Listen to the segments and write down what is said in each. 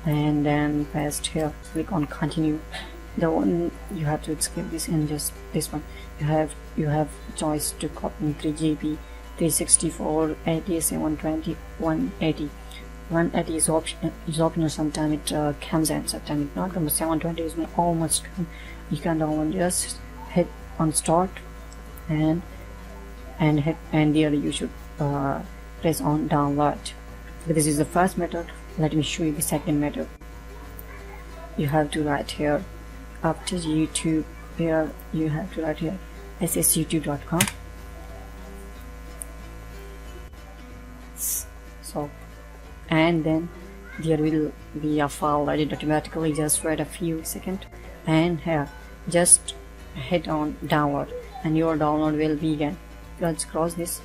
and then paste here. Click on continue. The one you have to skip this and just this one. You have choice to copy 3 GB, 364, 80, 720, 180. 180 is optional. Sometimes it comes and sometimes it not. But 720 is almost come. You can download. Just hit on start and there you should press on download. This is the first method. Let me show you the second method. You have to write here after YouTube. Here you have to write here ssyoutube.com. So, and then there will be a file added automatically. Just wait a few seconds and here just hit on download and your download will begin. Let's cross this.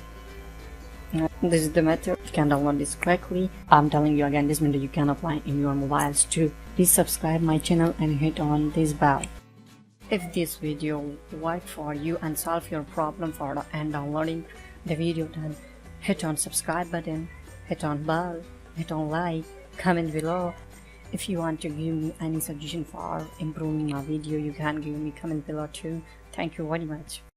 This is the method. You can download this quickly. I'm telling you again, this method you can apply in your mobiles too. Please subscribe my channel and hit on this bell. If this video worked for you and solve your problem for and downloading the video, then hit on subscribe button, hit on bell, hit on like, comment below. If you want to give me any suggestion for improving my video, you can give me comment below too. Thank you very much.